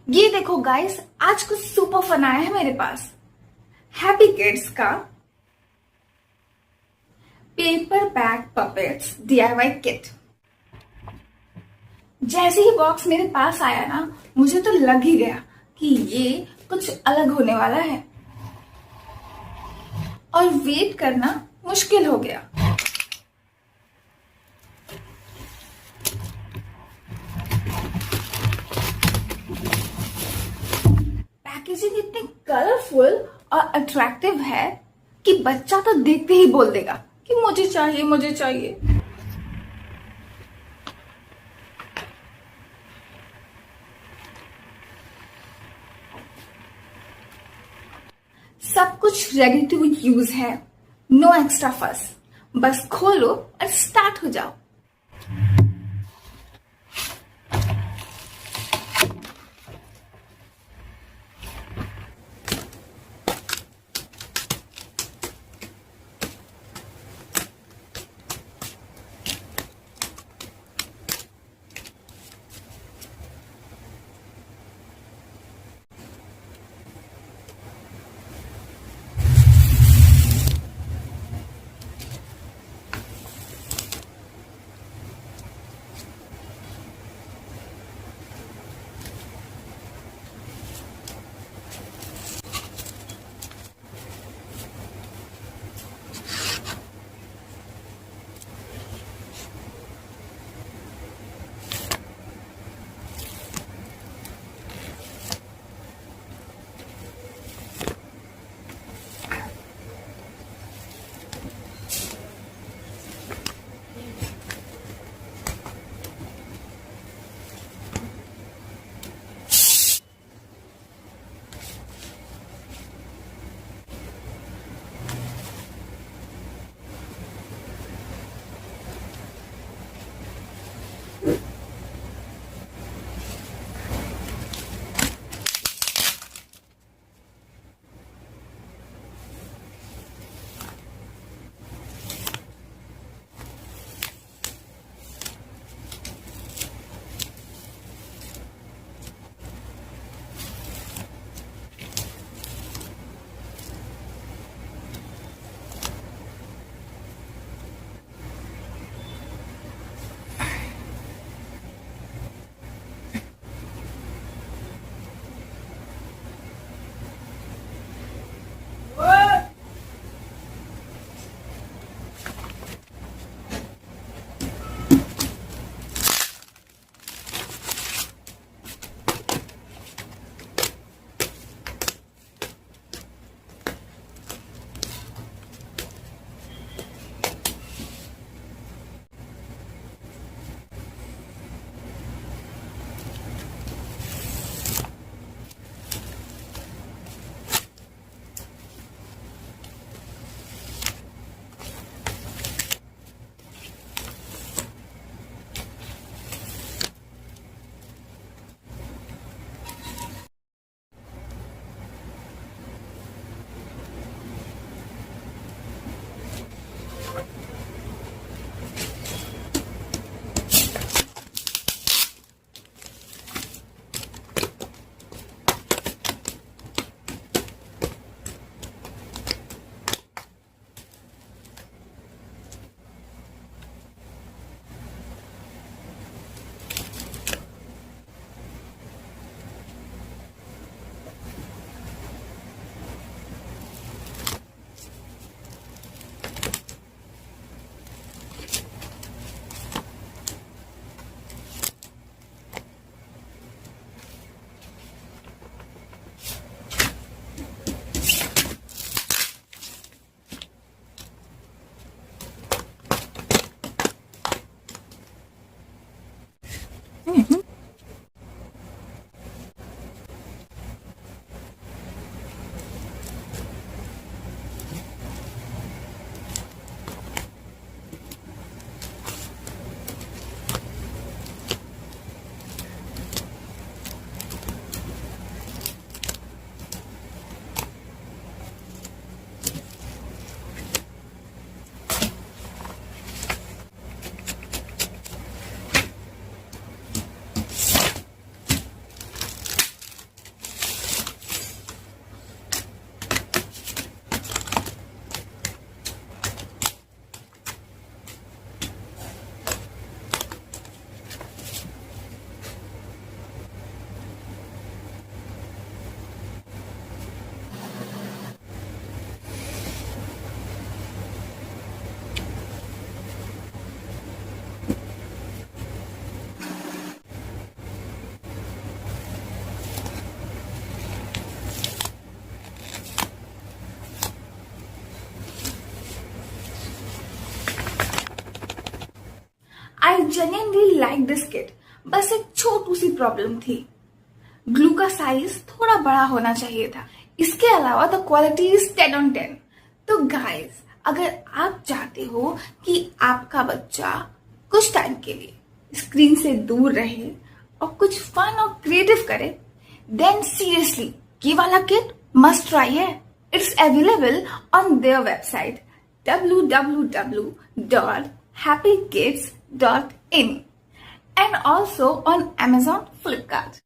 ये देखो गाइस, आज कुछ सुपर फन आया है मेरे पास। हैप्पी किड्स का paper bag puppets DIY kit. जैसे ही बॉक्स मेरे पास आया ना, मुझे तो लग ही गया कि ये कुछ अलग होने वाला है और वेट करना मुश्किल हो गया। पैकेजिंग इतनी कलरफुल और अट्रैक्टिव है कि बच्चा तो देखते ही बोल देगा कि मुझे चाहिए मुझे चाहिए। सब कुछ रेडी टू यूज है, नो एक्स्ट्रा फस। बस खोलो और स्टार्ट हो जाओ। genuinely like this kit. बस एक छोटी सी प्रॉब्लम थी, ग्लू का साइज थोड़ा बड़ा होना चाहिए था. इसके अलावा द क्वालिटी इज 10 on 10. तो गाइस, अगर आप चाहते हो कि आपका बच्चा कुछ टाइम के लिए स्क्रीन से दूर रहे और कुछ फन और क्रिएटिव करे, देन सीरियसली ये वाला किट मस्ट ट्राई है. It's available on their website www.happykids.in and also on Amazon Flipkart.